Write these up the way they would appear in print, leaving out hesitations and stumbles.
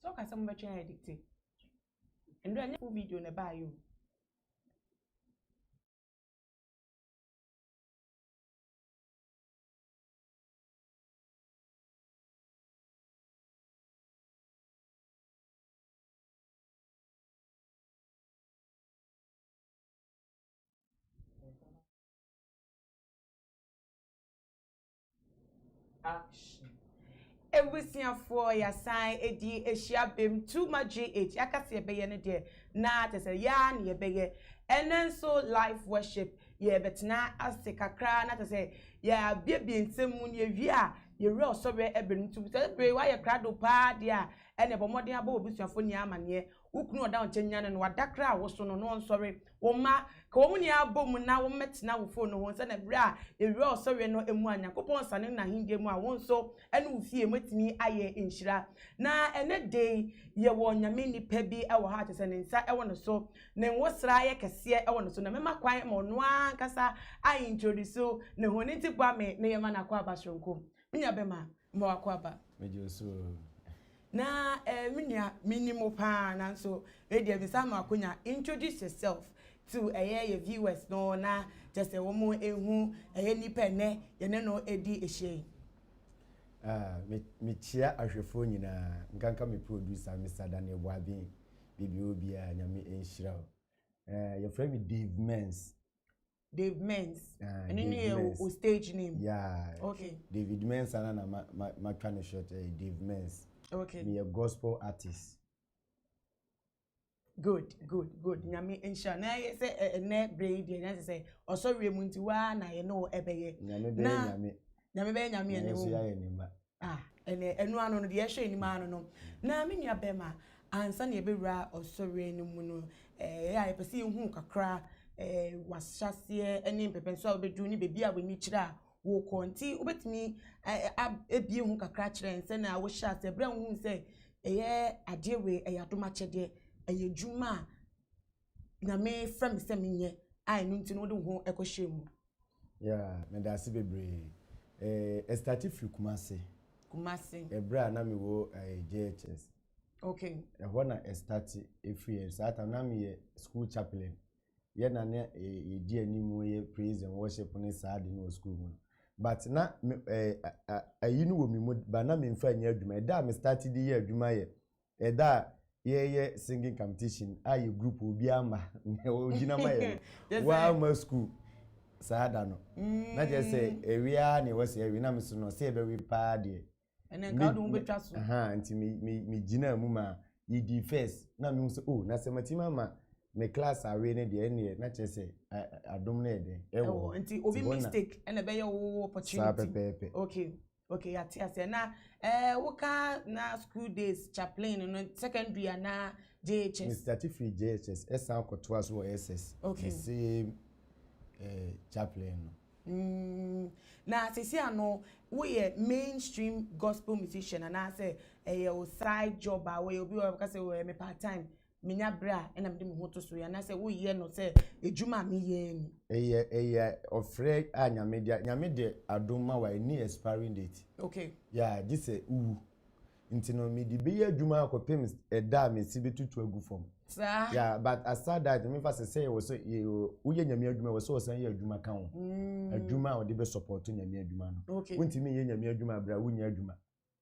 So can some better edit. And then you video na buy you. Action. Ebusiafo ya sign edi ehia bem too much GH yakase ebeye ne de na te say ya ne ebeye enen so live worship ye betena ase kakra na te say ya biebie nsemu ne ewie a ye re osobe ebenu tu say bre wa ye krado pa dia ene bomode aba obusiafo ni amane ukunu oda onchenya no wadakra wo so no no nsori wo ma ka wo ni abom na wo metena wo phone ho se na bre a ewie osobe no emu anya kopon sane na hinde mu a wo nso ene ufie metimi aye enhira na ene dey ye wo nyame nipa bi e wo ha te se ne nsa e wo no so ne nwosra ye kese e wo no so na mema kwan mo no ankasa I introduce ne ho ni tipwa me ne yema na kwa abashonko minya bema mo akwa aba mejo so na minya minimo pa na so e dey be sama akonya introduce yourself to your viewers no na just a woman ehu nipa ne ye ne no edi ehye me chia ahwefo nyina nkanka me producer Mr. Daniel Boabin bibi obi a nyame enhira your friend me Dave Mens and you o stage name yeah okay David Mens ana na ma twane short Dave Mens okay me a gospel artist. Good. Nyame ensha na ye say ne braid ye na say osori emunti wa na ye no ebeye. Nyame be nyame ene wo. Enu anu no de ye hwe ni ma no. Na me nua bema ansa na ye bewura osori enu mu no ya ye pese hu kakra washase ene pepenso obedu ni bebi a weni kira wo konti obetimi ebie hu kakra kire nse na wo shase bra hu se eye adewe eyadoma chede eye juma na me from se menye ai no ntino wo de ho ekohwemu yeah me da se bebre started free Kumasi ebra na me wo JHS okay na started free years ata na me school chaplain ye na ne di animu ye praise and worship ni saade no school mu but na ayinu wo mi mu ba na me mfa nya adwuma da me started the year adwuma ye da ye singing competition ayi group obi ama ogina ma ye wa ma school saada no na je say ewia ne wo say ewi na me so no say be we pa de enen ka do mu betwa so nti me gina mu ma yi di first na me say oh na se matima ma me class awe ne de ene na che say adom na de ewo nti obi mistake ene be ye wo opportunity okay ya ti ase na woka na school days chaplain no secondary na JHS Mr. Free JHS esa akoto aso SS okay same chaplain na sisi ano we mainstream gospel musician and I say a side job away obi o ka say we me part time minya bra ena me de me hoto so ya na say wo ye no say ejuma me ye ni ofre anyame de adoma wa ni expiring date okay yeah this say nti no me di be ye adwuma akopem eda me si betutu agu form yeah but aside that me fa say wo so wo ye nyame adwuma wo so san ye adwuma kan wo adwuma wo de be support nyame adwuma no wonti me ye nyame adwuma bra wo nya adwuma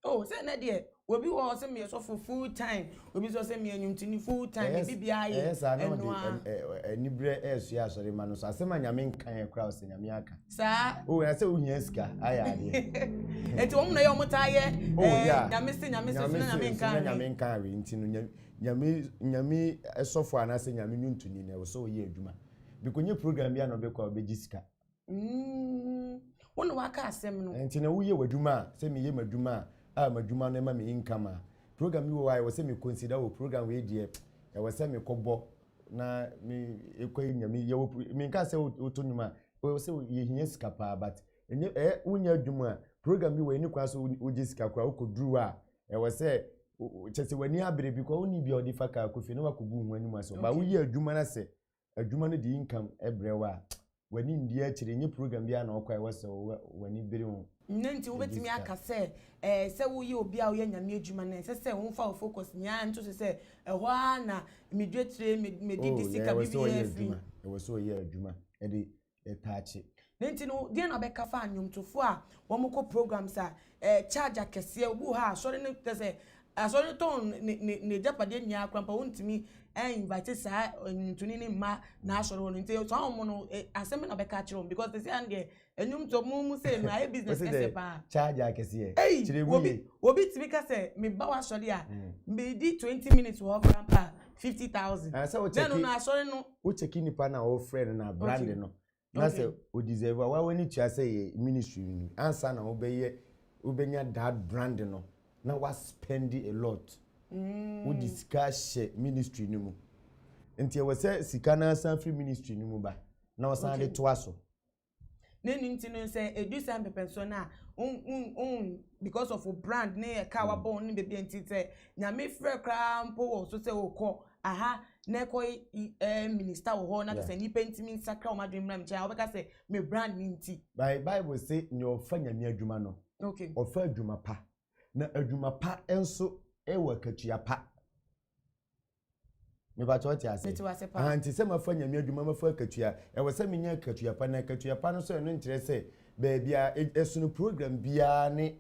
oh say na de obi wo say me so for full time obi so say me anyumtini full time bibia ye eni bre esu ya sori ma no so asema nyame nkan e kra so nyame aka sa oh ya say unya sika aya de eti wo na ye omutaye nyame se nyame nkan we nti no nyame esofo ana say nyame nyuntuni na wo so ye adwuma bikonye program bia no be kwa obeji sika wonu waka asem no nti na wo ye wadwuma say me ye madwuma madwuma no ma me income program you why was say me consider wo program we die e was say me kobo na me ekoi nyame ye wo me nka say wo to nyuma wo say ye hinya sika pa but enye unya adwuma program you we ni kwa so wo jisika kwa wo kodru a e was say chese wani abere bi kwa woni bi odi faka kofi no wakobu hu anim aso ba wo ye adwuma na say adwuma no di income ebrewa wani ndi akire nye program bia na okwa wese wani bere ho nti wobetimi aka se se wo ye obi a wo ye nyame adwuma na se wo fa focus nya nto se ho na medwetire medidi sika bibia free e wo so ye adwuma e de etaache nti no dia na beka fa anwomtofo a wo mko programs a charge akese obu ha so ne se asori ton ne japade nya akrampa wontimi invite sa ntuni ni ma na asori won nti so mo no asem na beka kire because they say and enum to mu say na e business kese pa charge akese kire obi timi ka say me ba wa asori a me di 20 minutes wo akrampa 50,000 then no asori no wo check nipa na wo friend na brand no na say o deserve wa wani tua say ministry answer na obenya that brand no na was spending a lot we discuss ministry ni mu nti we say sika na san free ministry ni mu ba na o san de to aso neni nti no say edu san pepenso na because of a brand na e ka wa bon ni bebe nti say nyame frɛ kra mpo wo so say okɔ aha na ko minister wo ho na say ni pentimi sakra o madwe mram cha obeka say me brand ni nti bible say ni ofa nyame adwuma no okay ofa adwuma pa na adwuma pa enso ewa katua pa me ba choti ase anti se mafa nyame adwuma mafa katua e we se menya katua pa na katua pa no so eno nkire se ba bia esunu program bia ne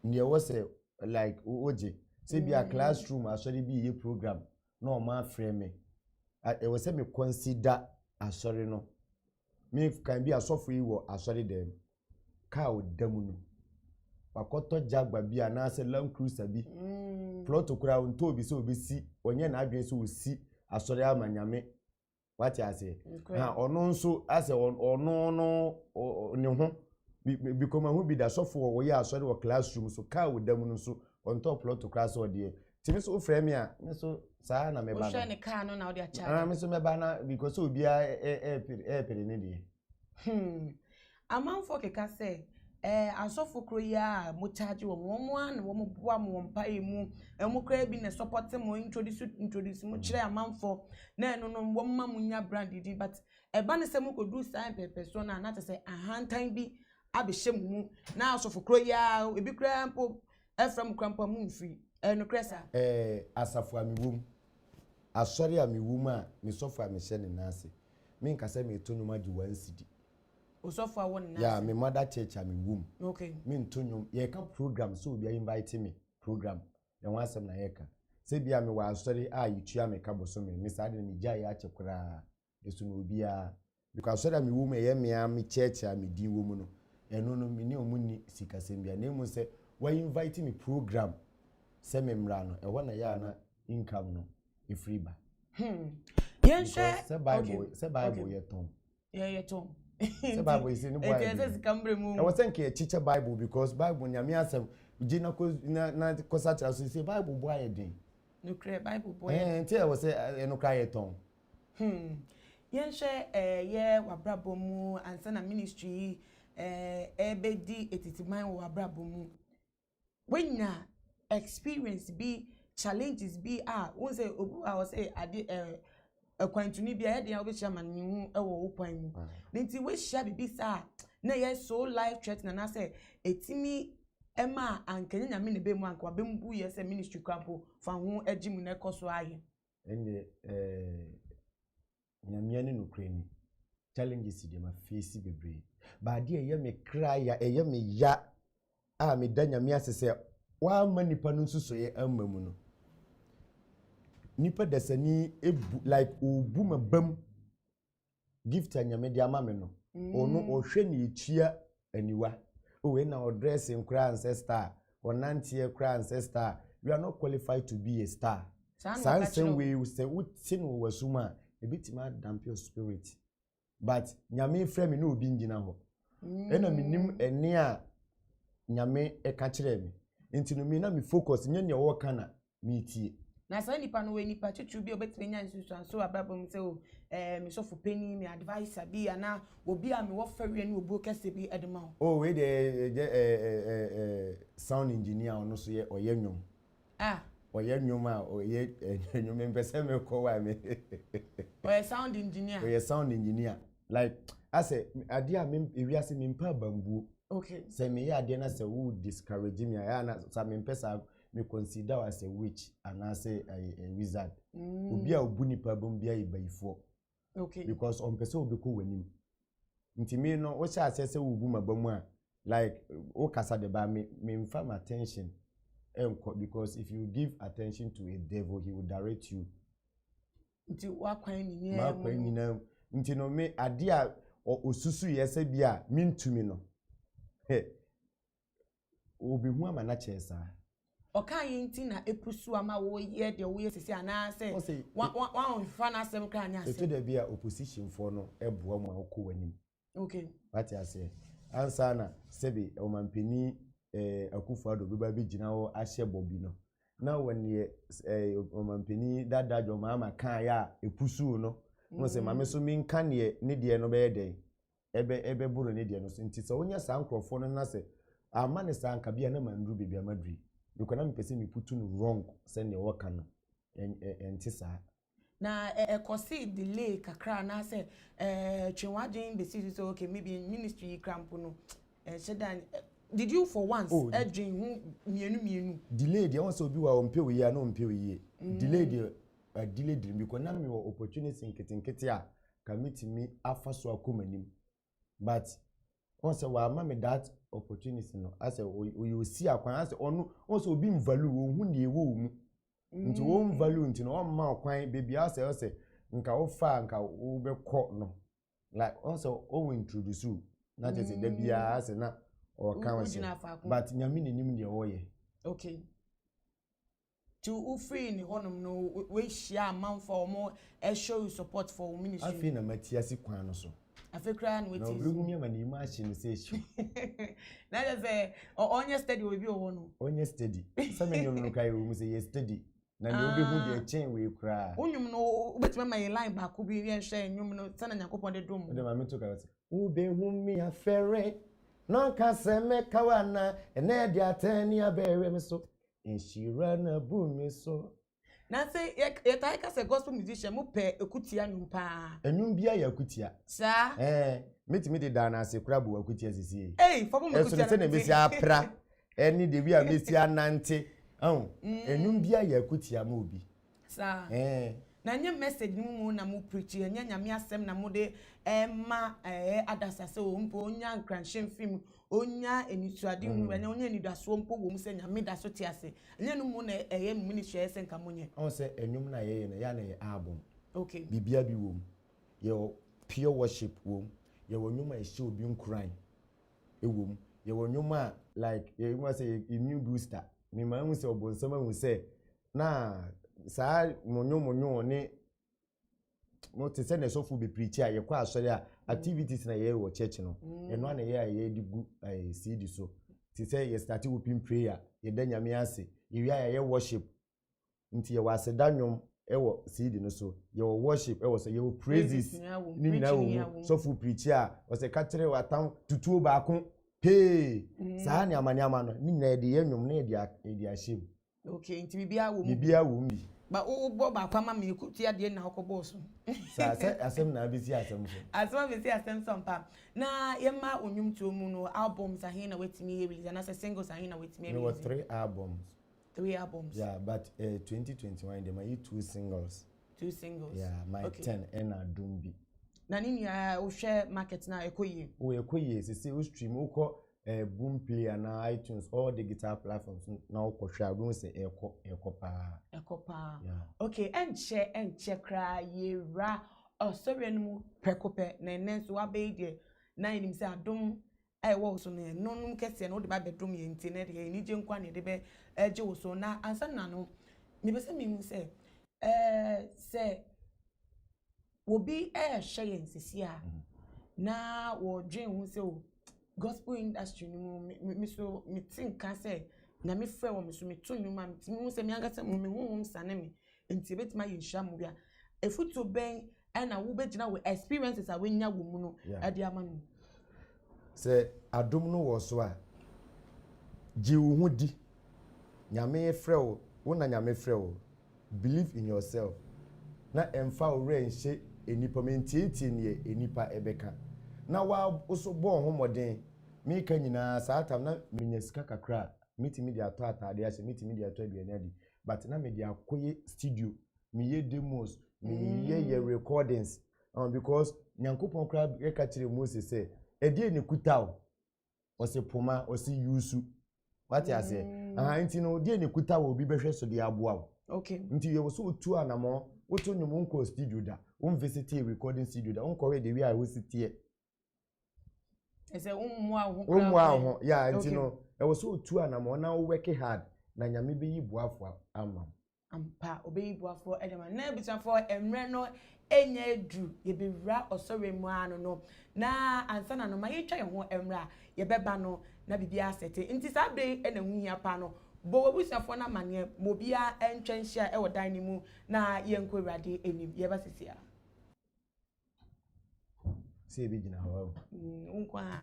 ne wo se like oje se bia classroom asori bi ye program na o ma frame e we se me consider asori no me kan bi asofo yi wo asori dem ka o damu no wakoto jagba bia na se Land Cruiser bi plot okura onto obi se obesi onye na adwen se osi asori amanyame wati ase ha ono nso ase ono no ne ho bikoma hu bi da sofo wo ye asori wo classroom so ka wo dam no so on top plot okura so de timi so frame a me so saa na me ba o share ne car no na o de acha me so me ba na because obi a pere ne de amanfo keka se asofo kro ya mo charge wo an wo mo boa mo mpa emu emu kra bi na support mo introduce mo kire amanfo na eno no wo ma mo nya brand di but eba ne se mo ko do sign person na te se ahantan bi abehye mu na asofo kro ya ebi kra mpo efram krampa mu mfiri eno kresa asafo amiwum asori amiwum a me sofo amehye ne nase me nkasa me tonuma di 1 cedi Osofa won na yeah me mother church am womb okay me ntonyum ye ka program so obi invite me program ye wan asem na ye ka se bia me wa asori a yitua me ka boso me sa de ni gya ya chekura esu no obi a because asori am womb ye me am church am di wo mu no eno no me ni omuni sika sem bia na mu se wa invite me program se me mra no e wona ya na income no e free ba yen se bible ye ton ye ton the Bible is in the Bible. I was thinking a teacher Bible because Bible nyame asem gina ko na kosacha so say Bible boy edin. No cry Bible boy. Until I was say no cry eton. Yen share ye wabrabo mu ansa na ministry ebedi etitiman wabrabo mu. When na experience be challenges be won say obu I was say ade kwantuni bia ye de ya obehia manwu ewo wo kwan mu nti we hia bibi sa na ye so life threatening na say etimi ema ankenya nyame ne be mu anka be mbu ye say ministry kampo fa ho agimu na ekoso aye ende nyame ne nokre ni challenges de ma face bebre ba de ye me cry ya ye me ya me da nyame asese wa manipa no nsuso ye amamu no nipa desani ebu like obu mabam gift anyame dia ma me no ono ohwe ne etua aniwa we na o dress nkra ancestor onantie kra ancestor we are not qualified to be a star some way we say we tin we wasuma e bitima damp your spirit but nyame frame no obi ngina ho ena minim ene a nyame e ka kire me ntino mi na mi focus nye ne wo kana mi tie na sa nipa no we nipa chuchu bi obetime nya nsusu so abrabom se o me so for penny me advice abi ana obi a me wo fawe ni obu kese bi edema oh we the sound engineer ono so ye oyenwom oye nyoma oye nyoma mpese me ko wa me oye sound engineer oye sound engineer like I say ade a me ewiase me mpa bambuo okay say me ade na say who discourage me ya na say me mpesa me consider as a witch and I say a wizard obi a obu nipa bom bia ibaifo okay because on pese obi ko wanim nti me no wo sha say wo bu mabamu a like o kasa de ba me mfa my attention because if you give attention to a devil he will direct you nti wakwan ni na nti no me ade a osusu yese bia me ntumi no obi hu ama na chesa okan yinti na epusu ama wo ye de wo ye sisi ana se wa fa na asem kra anya se to de bia opposition for no eboa mu akọ wanim okay what you say answer na sebi omampeni akufado bi ba bi gina wo ahye bobi no na woni omampeni dadajo mama kan ya epusu no no se mame so min kan ne de no be den ebe buru ne de no so nti so onya sa nkrofo no na se ama ne sa nka bia na mandru bebi amadri because na me pese me putu no wrong send the work no enti sa na ekosi delay kakra na say twenwadin be see so okay maybe ministry cramp no shedan did you for once edwin hu mienu delay dey won obi wa ompe we ya na ompe we ye delay dey delay dream because na me opportunity nkete a committee me afa so akomanim but once wa ama me that opportunity no as we see akwan as onu once obi value wo hu na ewo mu nti wo value nti no o ma kwan baby ase nka wo fa nka wo be kọ no like also o introduce you na just da bia ase na o kan we but nyame nenim de wo ye okay to ufree ni honum no we share man for more show you support for ministry afi na matiasi kwan no so afekra no wetin no we ma na imagine say show na just say onye steady we bi o no onye steady some nyom no kai we mu say steady na ne obi hu de chain we kra onyum no betima my line back ko bi wi hwe nyum no sana nyakopon de dom de ma me to ka say wo be hu mi afere no ka se me kawana ene de atani abewe me so enshira na bu me so na say ye tai ka say gospel musician mu pe ekutia nyum pa enum bia ya kutia sa metimi de dana se kra bu akutia sisi for me kutia so na besi apra eni de bia besi anante enum bia ya kutia ma obi sa na nye message mu na mu preach nya nyame asem na mu de ma adasa se o mpo onya nkranhye film onya enisuade hu nya onya enidaso mpo wo mu se nyame daso ti ase nya no mu na ministry ese nka munye on se enum na ye na ya na ye album okay bibia bi wo ye pure worship wo ye wo nyuma e she obi nkran e wo ye wo nyuma like ye mu say immune booster me ma hu se obonsama hu se na sa monyo ne mo te se na so fu be preach a ye kwa asori a activities na ye wo church no eno na ye di gu CD so te se ye start whooping prayer ye da nyame ase ye wi ye worship nti ye wase danwom e wo CD no so ye wo worship e wo so ye wo praises ni na wo so fu preach a o se ka kire watam tutuo ba ko hey sa ni amani amano ni na de ye nwom na ye di ashim okay nti bibia wo mbi ba o bo ba kwa ma me kutia de na hokobọ so sa asem na bi si asem so asem bi si asem so mpa na ye ma onwum to mu no albums ahe na wetimi release na singles ahe na wetimi release there were 3 albums yeah but 2021 they might 2 singles yeah my okay. 10 and adumbi na nini ya o share market na ekoyi o ekoyi sisi o stream o ko boom player na iTunes all the guitar platforms na o ko hwa do se ekopa yeah okay enche kra yera sorry no prekope na nenso wa be de na nim se adom wo so na nonum kese na o de ba bedom ye nti na de ni je nkwa na de be je wo so na ansa na no me be se me mu se se obi hye yen sisi a na wo dwen hu se o gospel industry no me so me think can say na me frɛ wo me so me to nyuma me hu se me angasa me hu sane me enti betima ye hya mu bia efuto ben na wo begina wo experiences a wenya wo mu no ade ama no se adom no wo so a ji wo hu di nyame frɛ wo wona nyame frɛ wo believe in yourself na emfa ore nhye enipa mentietie ne enipa ebeka na wa oso bo ho moden me ka nyina saa tam na menya sika kakra metimi dia to atade ahye metimi dia to aduane adi but na me dia koye studio me ye demos me ye recordings because nyankopon kra e ka kire Moses say edi ne kutaw ose poma ose yusu what you say nti no die ne kutaw obi behwe so de aboa okay nti ye wo so otu anamo wotu nyum nko studio da visit a recording studio da onko we the way I was sit here ese umwa ho ya nti no e wo so otu anamo na wo work hard na nyame be yi boafo ama ampa obeyi boafo edema na bitafo emre no enye edu ye bewra osore mu ano no na ansana no ma yetwa ye ho emra ye beba no na bibia asete nti sabe ena huhia pa no bo busiafo na mane mobia entwenhia e wodan ni mu na ye nkorade enim ye basisia se bi gina ho unkwa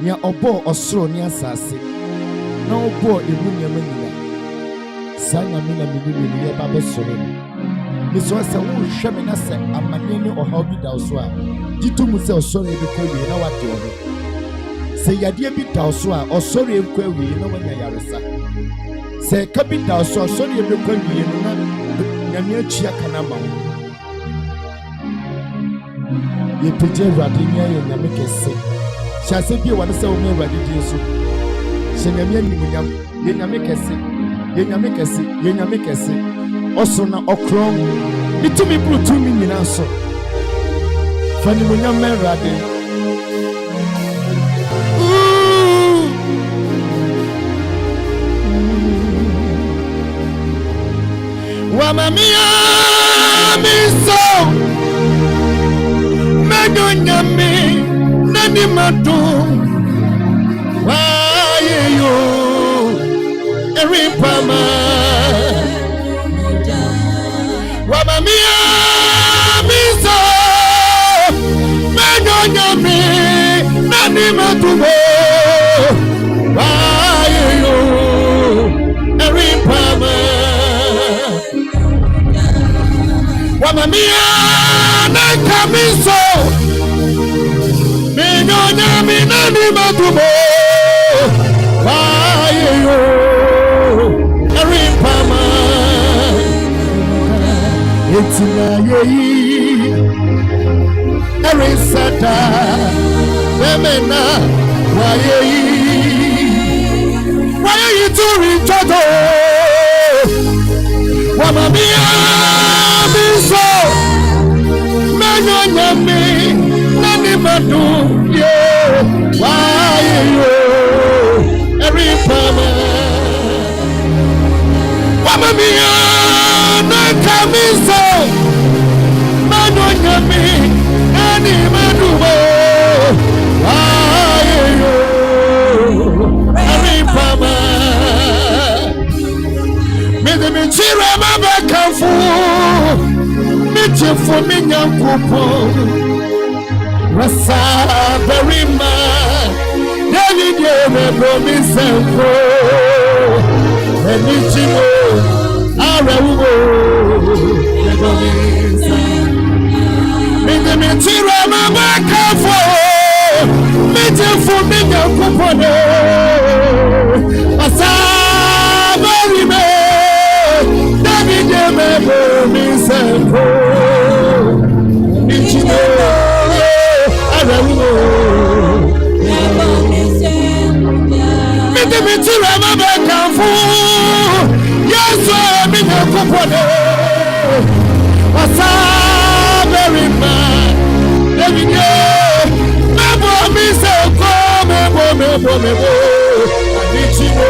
nya obo osoro ni asase na obo emu nyama nyina sanya me na me ni ye ba be soro ni so se wo hwe me na se amane ni oha bi da so a ditumu se osoro bi kwa wi na wate o se yade bi da so a osoro e kwa wi na wanya yaresa se ka bi da so osoro e bi kwa wi na nyame achia kana ma ye pije rade ni ye nyame kese Chase bi wan se o me radi di so. Se nyame animunyam, ye nyame kese. Ye nyame kese, ye nyame kese. Oso na okron. Bitumi brutumi nyina so. Fani munyam me radi. Wa mamia mi so. Medo nyame nani matu wayo eripama wamamia miso menyonyami nani matu wayo eripama wamamia nakamiso Nyami nani matubo Wayo Eripama Etina yeyi Erisata Wemena Wayeyi Wayeyi turi choto Wamamia Miso Menyo nyami Nani matu Why miso manu nyami nani manu bo ayo ari pama me de me chira maba kafu me chefo me nyankopo rasa berima David me promise ko emi chimo arawo me promise me de me chira maba kafu me chefo me nyankopo rasa berima David me promise ko emi chimo arawo me tira mama kafu yes me na kupone wasa very man David me bo mi se ko me bo adichimo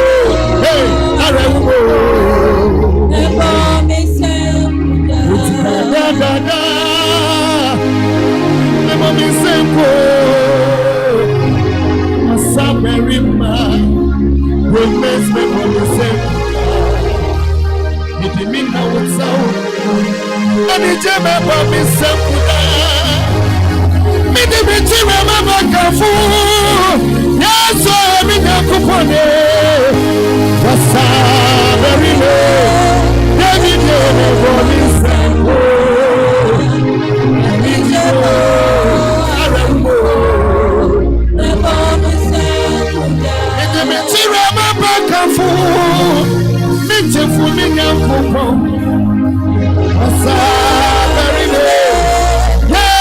hey arewo me bo mi se da me bo mi se ko wasa very man we mess me for the same. It mean now what's out. And it jam about me some. Me the bitch remember kafu. Yes, so me na kupone. What's up, very low. David never for me some. And it jam Kafu, Mitch for me, Yanko, Asa, very low. Yeah.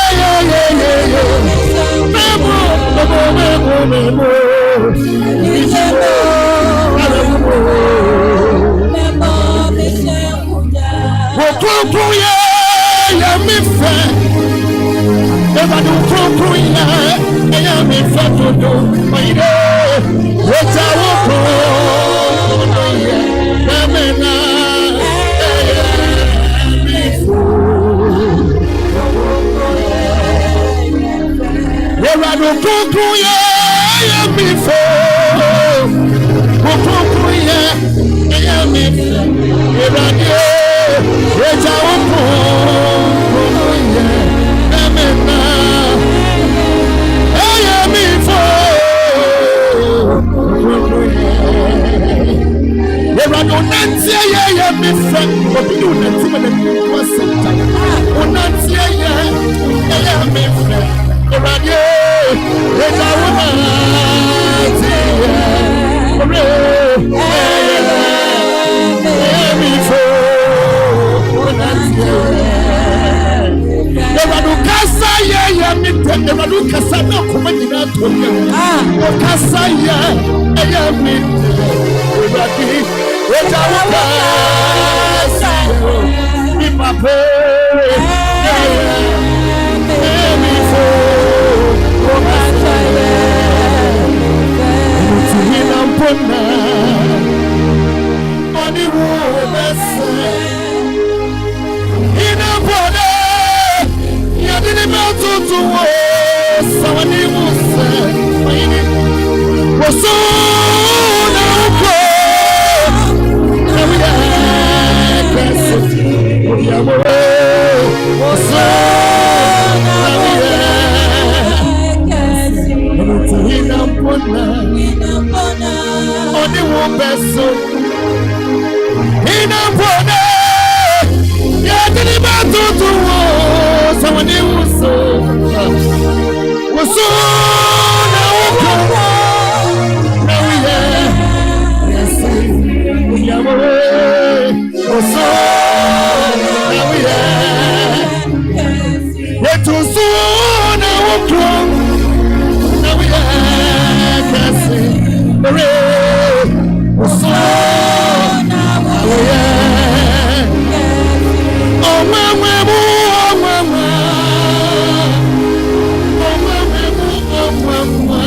Memo.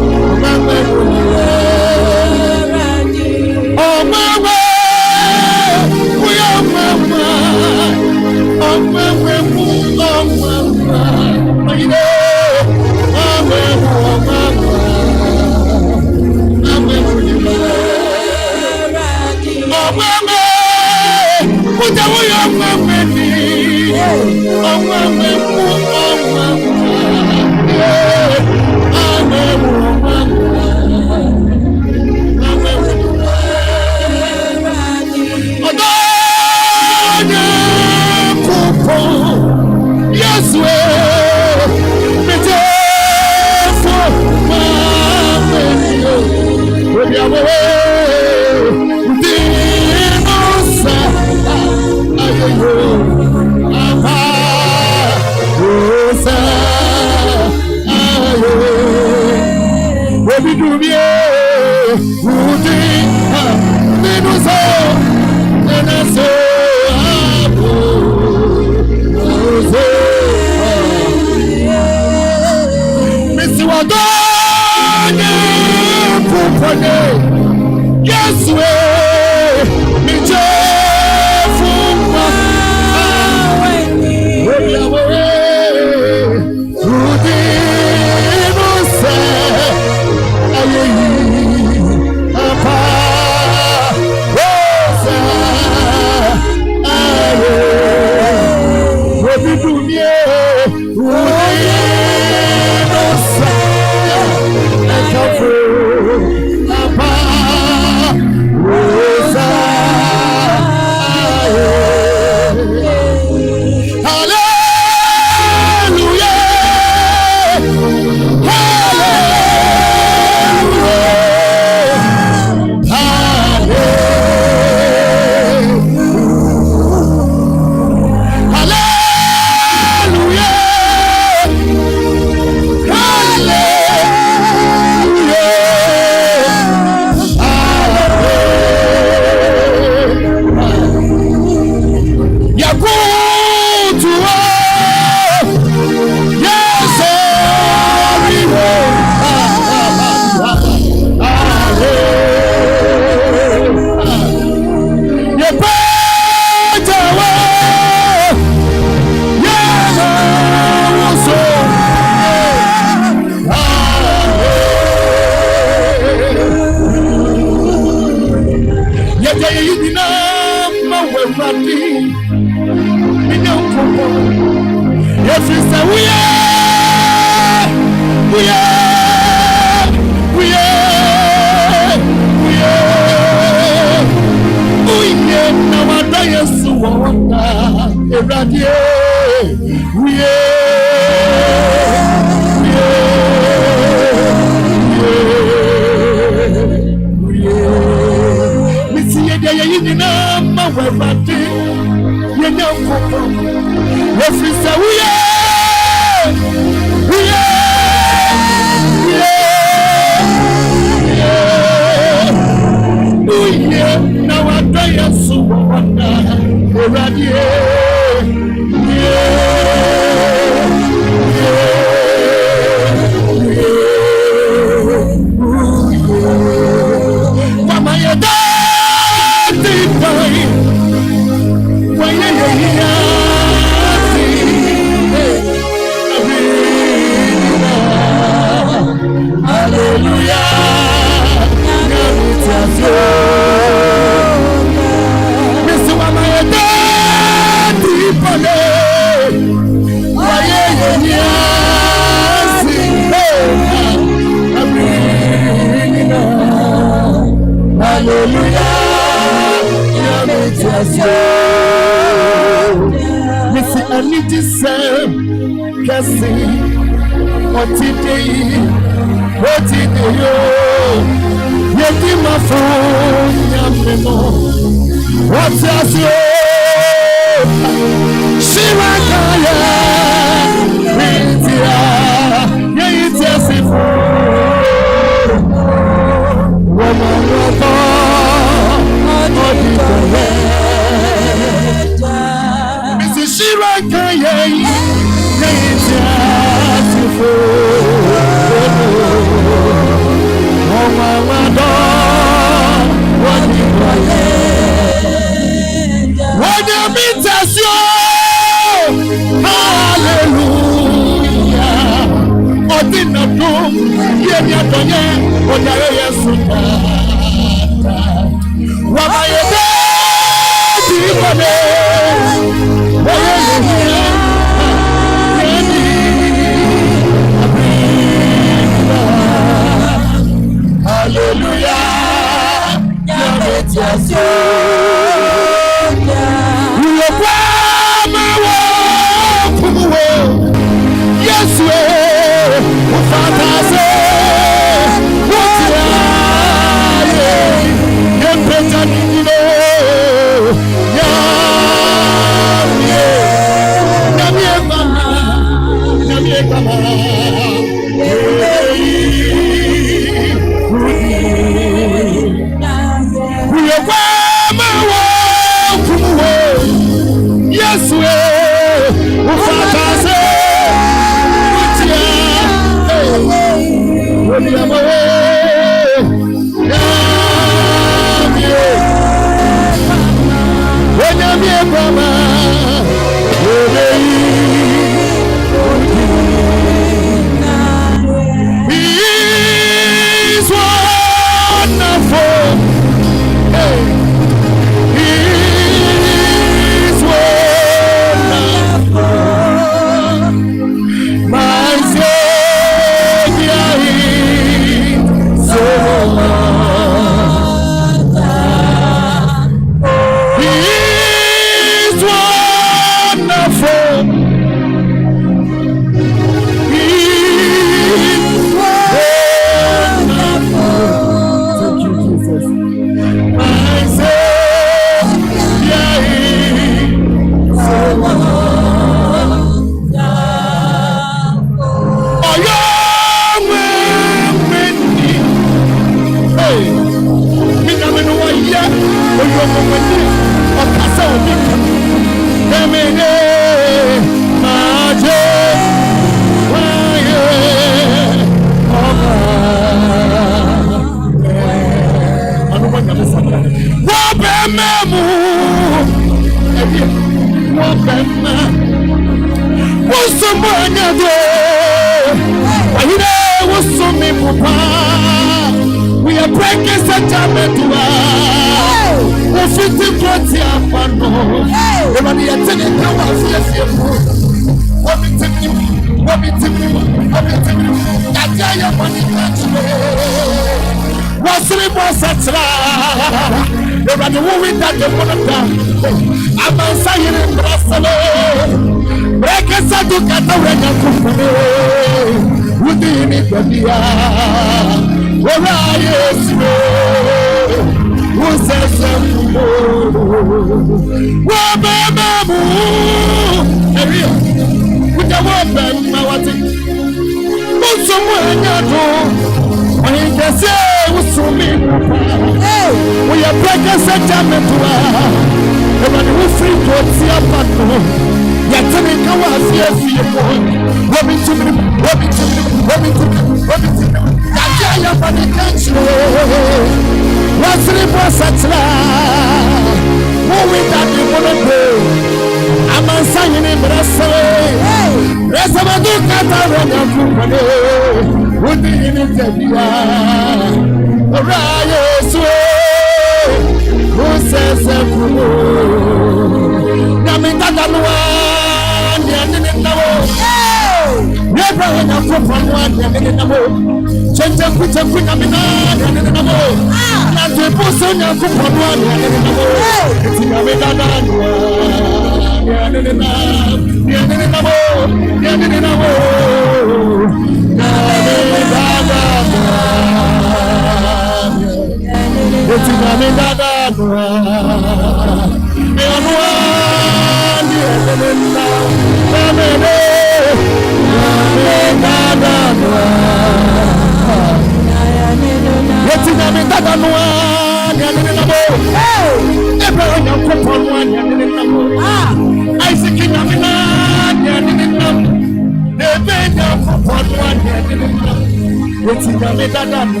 Eti nyame dada no.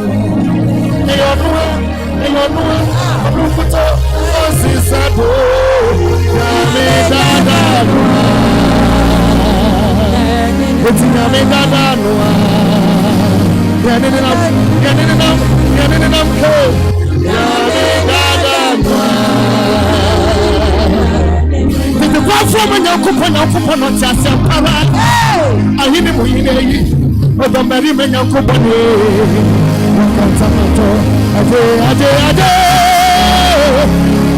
Eyonuwa, abufuto, osisado. Nyame dada no. Eti nyame dada no. Nyame dada no. The platform and your coupon of just a para. I hear him with you. The Mary men your company.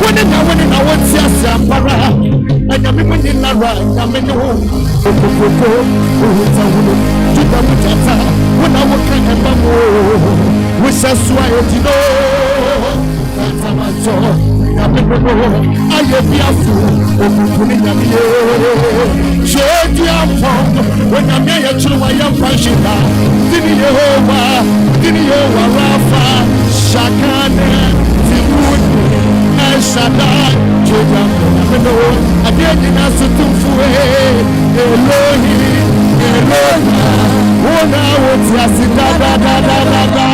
When I want just a para. And I'm in the right. I'm in the home. When I walk in the bamboo, we shall swallow to know. I am fearful. Shake your phone when I'm here. I am passionate. Dini Rafa, Shakane, Timuni, El Shaddai, Jodam. I didn't answer to Elohim. Oh, now what's da da da da da da.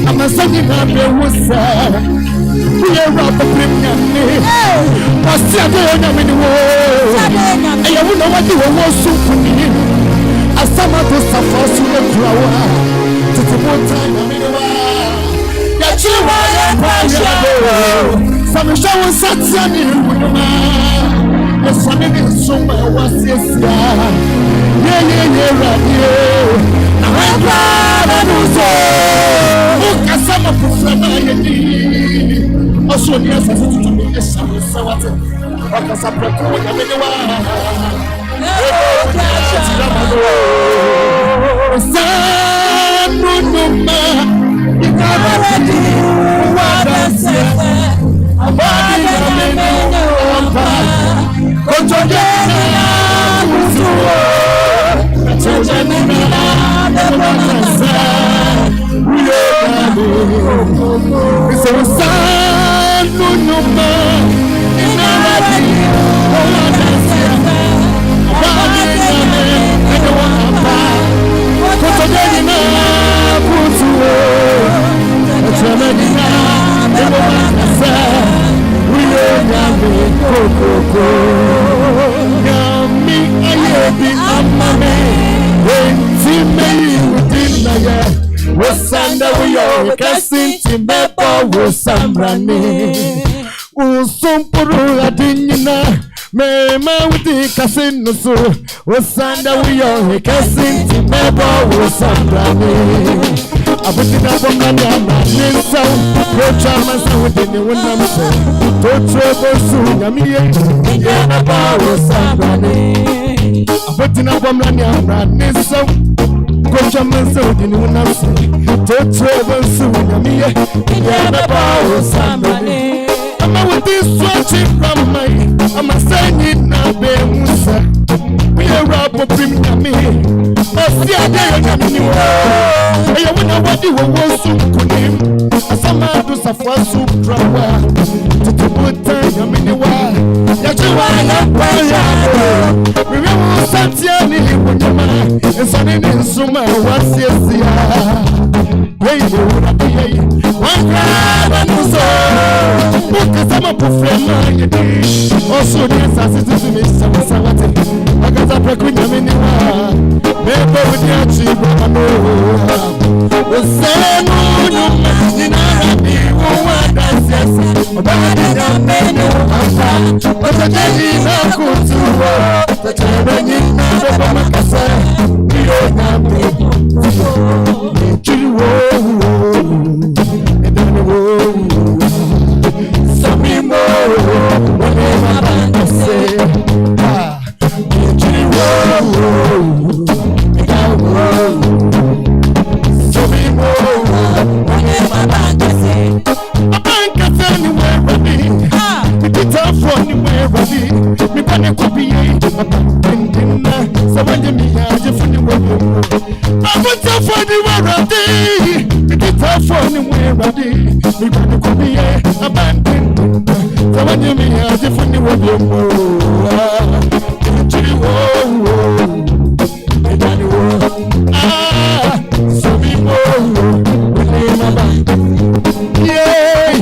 I'm a second time there was we are up the premium. I see a day in the world. And you know what you were so funny. As some of us are forced to the flower to the more time. That you are some show such a new woman. As some of the summer was yes. Yeah, I'm glad I know so. Some of the also, yes, I want to be a son. So what? Because I'm not going to be Casino so Osanda we are casting to never was Sandrani. I put it up on my name, so go charmers within the window. Don't trouble soon, I'm here. Indiana Power Sandrani. I put it up on my name, so go charmers within the window. Don't trouble soon, I'm here. Indiana Power Sandrani. I'm with this stretching from my I'm a saying now, baby. We are up with him. I see a day on you. I wonder what you were so good. Some man to suffer so proud to put time in the world. That you are not proud. Remember, Santiani, when your man is on in summer. What's yes, hey, you would have been one crowd and so. Because I'm a friend, also, yes, I see to me some Savati. I got a precaution in the world. Never with your cheap, I know. The same in Arabi, what I says, about the menu of that. But the day is not good to work. The children in Nabamacasa, we don't have to and then the world. Some more, whatever I say. me gonna go be abandoned. So when you mean as if you were your so me more, yeah,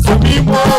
so me more,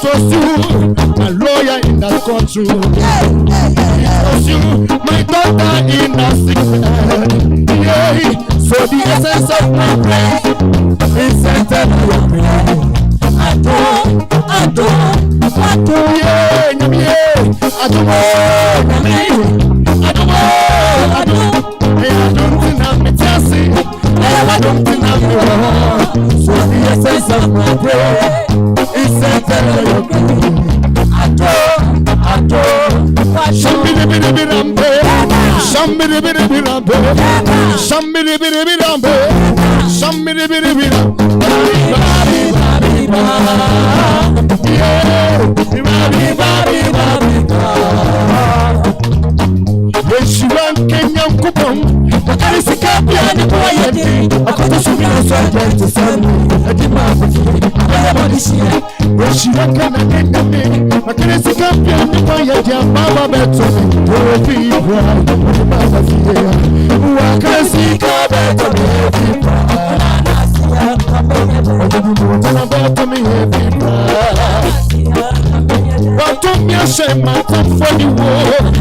was you, my lawyer in that courtroom. It was you, my daughter in that sick bed. Yeah, so the essence of my praise is centered on your praise. Adore, yeah, I don't think I'm wrong. So the essence of my prayer is centered on your praise. Adore. Shambiribirambe, shambiribirambe, shambiribirambe, shambiribirambe. Yeshuan Kenyan Kupon, Akarisika Piani Poyeti, Akotosumi to send a demand of Ayabadisia, Yeshuan Kaname, Akarisika Piani Poyeti, Mama Beto, Oviva, Wakarisika Beto, What took me a shame, my time for the war.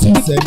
Jesus.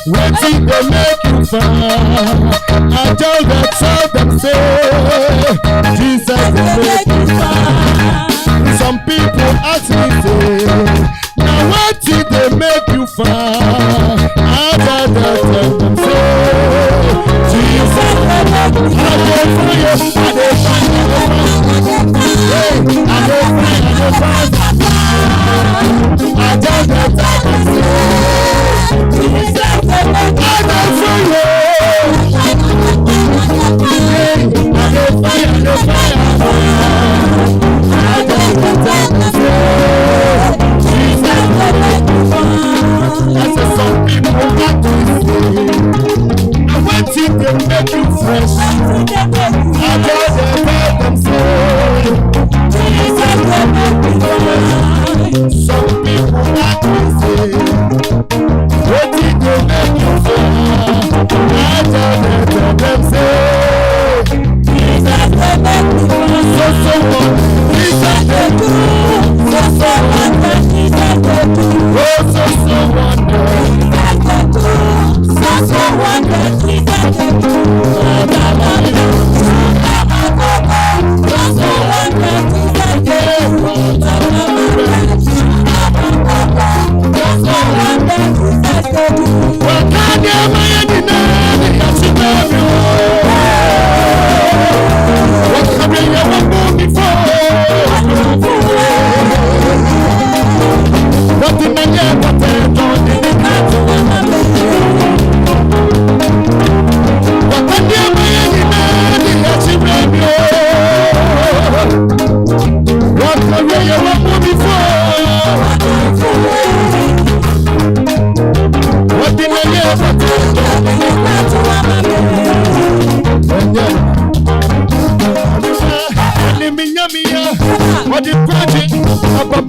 What did they make you find? I tell them say, Jesus they make you find. Some people ask me say, now what did they make you find? I tell them say, Jesus they make you find. I tell them say,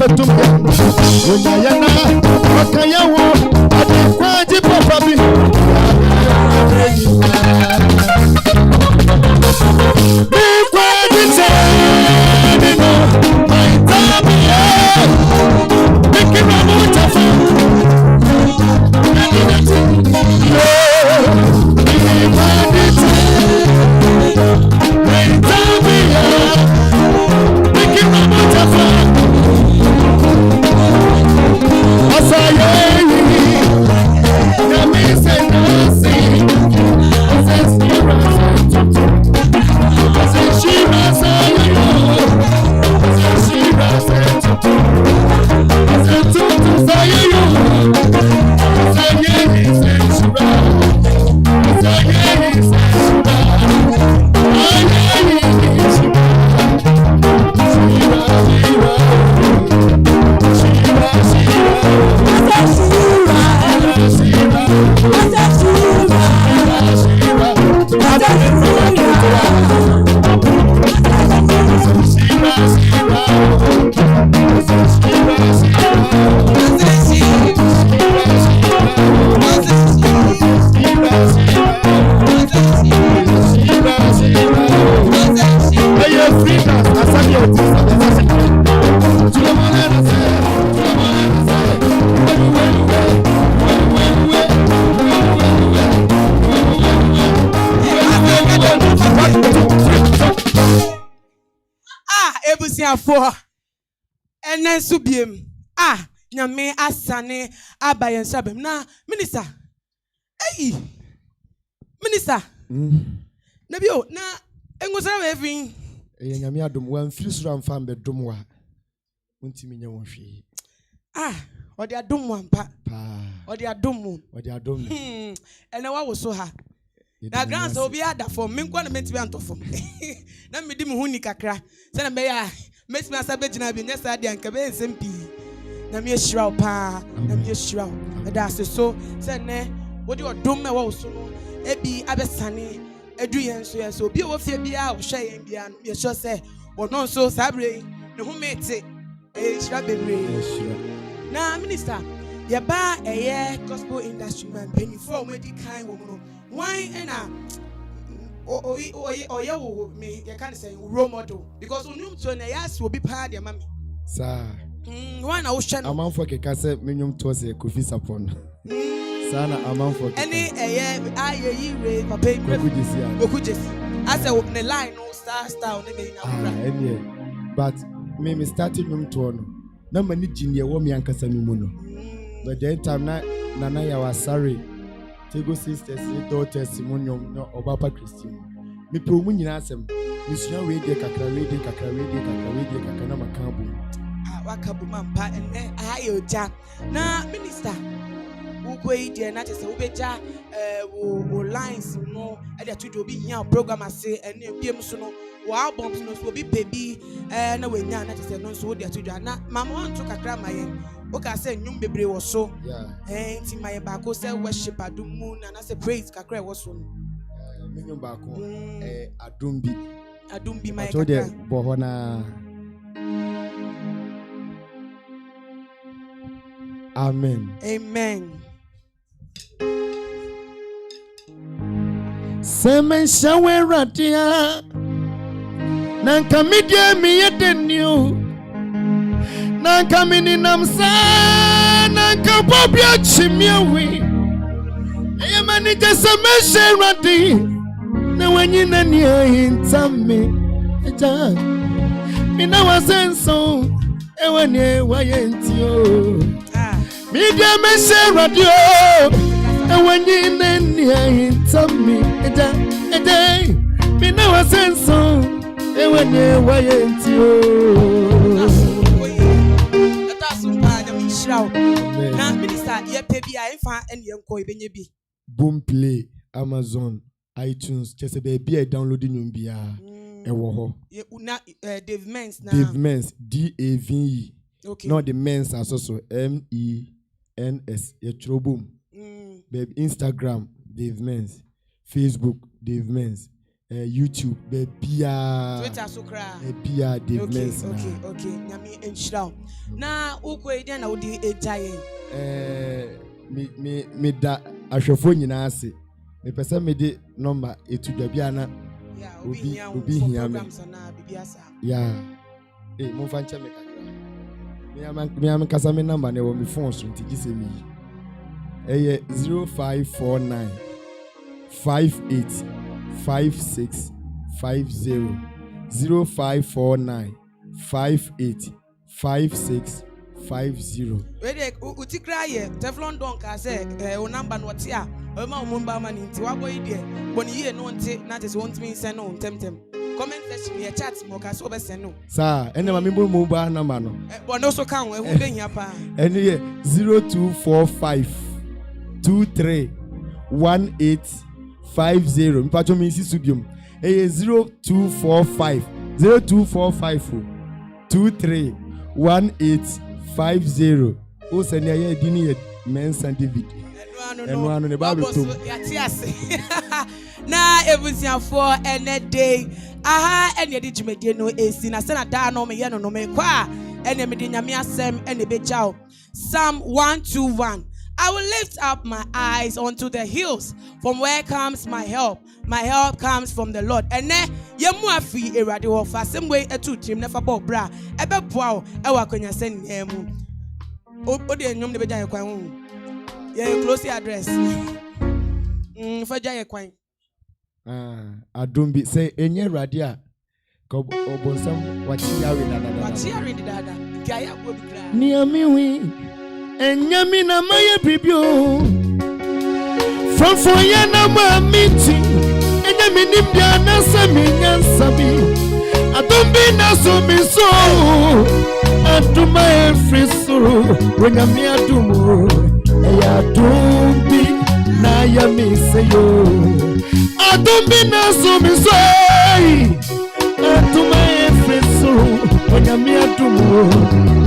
betum ya wonya yana wakaya wo ade kwaji papa bi be kwaji tani no my time yeah making a mutafa for and then subiem nyame asane abayen sabem na minister minister nabio na engosara wefin nyame adom wan firisura mfa mbedom wa untimi nya won hwe odi adom wampa odi adom ene wa wo so ha na grand so obi ada for me nkwa na menti be antofom na medi me huni kakra se na me ya meti me asabe gina bi nyesa dia nka be nsem pi na me hyiraw pa na me hyiraw da se so se ne wodi odom me wo so no ebi abesane edu yen so obi wo fie bia wo hwe yen bia no me sure se wono so sabre ne hu mete hyira bebre na minister ye ba gospel industry man penny for me di kind wo no why ena oh me you can't say role model because unum to na yas will be part ya mami sir why na ocean amanfo keka say menum to say kofi sapon sana amanfo any ayeyire papa okujesi as a the line no star on me na but me started num to no na mani ginie wo me ankasa mi mu no but then time na ya wasare Tego sisters, daughters, Simonium, no Obapa Christian. Me promu nyina asem. Misua we de kakra kakana makambu. Wakabu mampa ene ayo ja. Na minister, ukwe de na tese ubeja wo lines no e de to obi hia program ase ene biem so no wo albums no so obi baby na we nya na tese no so wo de to na mama want to kakra mayen. Okay, I say nyum bebre wo so. Yeah. Nti my baako say worship adum mu na say praise kakra wo so. Nyum baako adum bi my kakra. To de bo ho na. Amen. Semen shawe ratia. Nanka media mi yedenio. Nanka mini namsa nanka popia chimiawi ayamani jasame sherati na wanyina ni intame eja mina wasenso ewane wayentio media me sherati na wanyina ni intame eja mina wasenso ewane wayentio na minister ye pay bi a fa ene enko ebenye bi boom play Amazon iTunes chese be bi e download nyum bia e wo ho na Dave Mens DAVE okay no the Mens also MENS ye tro boom baby Instagram Dave Mens, Facebook Dave Mens, YouTube, Bebia, Twitter sukra. Bebia, Dave Mensah. Okay. Nyami enshira. Na uko edi na odi ejaye. Me da ahwefo nyina ase. Me pese me de number etudwabia na obi hia me. Yeah. Mo fanche me kakra. Me am kasa me number na wo me phone so ntigi se mi. 0549 58 5650 0549 58 5650. Wede utikra ye Teflon don ka say o number no tie a o ma o mumba ma ni nti wa boy de boni ye no nti na te so ntimi send no temtem comment section ye chat mo ka so be send no sir ene ma me bo mumba number no bono so kan e hu be hia pa ene ye 0245 23 1850 mpacho mi si studium 0245 23 1850 o send ya edini ye Mensah David eno ano ne ba betom ya ti ase na ebusiafo ene day aha ene de jumedie no esi na se na da no me ye no me kwa ene me de nyame asem ene be chao Psalm 121. I will lift up my eyes unto the hills, from where comes my help. My help comes from the Lord. And then yemu afi erade wo fa same way etu trim na fa bo bra ebe boa o e wa kwanya sen emu o de enyom ne be jan kwan hu ye close address fa jan kwan adumbi say enye erade a ko obonsam wachi yawe dada kaya go bi kra ni amiwi enyami na maye bibio from ya na ma meeting enyami ni bia na sami nyansabi adumbi na so mi so aduma every soro wenyami adumo ya adumbi na ya mi seyo adumbi na so mi so aduma every soro wenyami adumo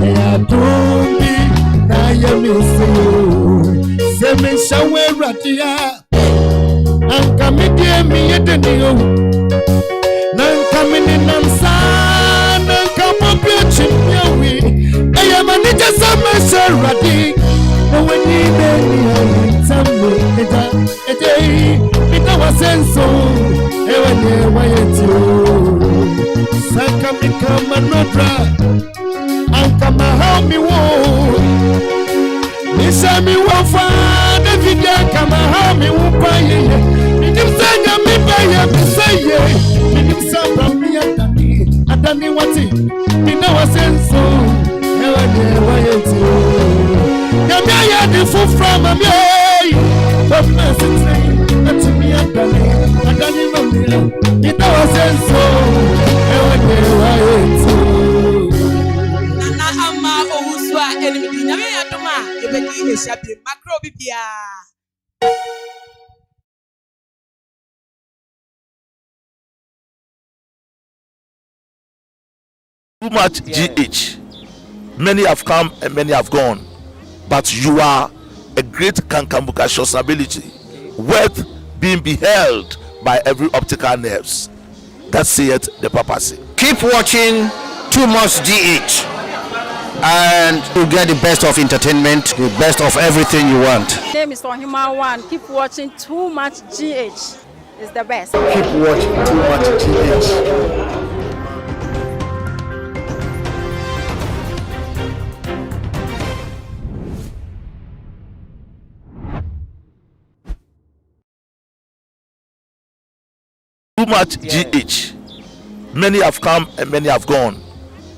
ya adumbi na ya mi seyo se me shawe radia anka me die mi yedeniyo nanka me ni nansa nanka popio chimyawi eya manija sama sharadi no weni beni tamu eja ita wasenso ewenye wayetio saka mi kama nodra anka mahami wo Nisami wafa David kama hami upaye Nimsanya mibaye misaye Nimsamba miyadani Adani wati Mina wasenso Ewa newa yetu Yamia yadi fufra mamie Wama sitri Ati miyadani Adani mamia Mina wasenso Ewa newa yetu Nana ama owuswa enemy nyame yadoma ebedi eshabi macro bibia too much GH. Many have come and many have gone, but you are a great kankambuka ability, worth being beheld by every optical nerves. That saith the papacy. Keep watching Too Much GH, and you get the best of entertainment, the best of everything you want. My name is Ohima One. Keep watching Too Much GH. It's the best. Keep watching Too Much GH. Too much GH. Many have come and many have gone,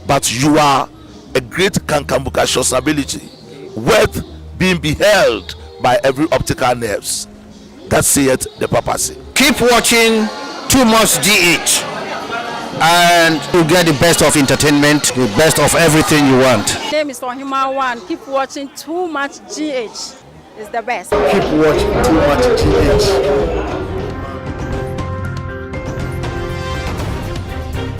but you are a great kankambuka ability, worth being beheld by every optical nerves. That saith the papacy. Keep watching Too Much GH, and you get the best of entertainment, the best of everything you want. My name is Ohima One. Keep watching Too Much GH. It's the best. Keep watching Too Much GH.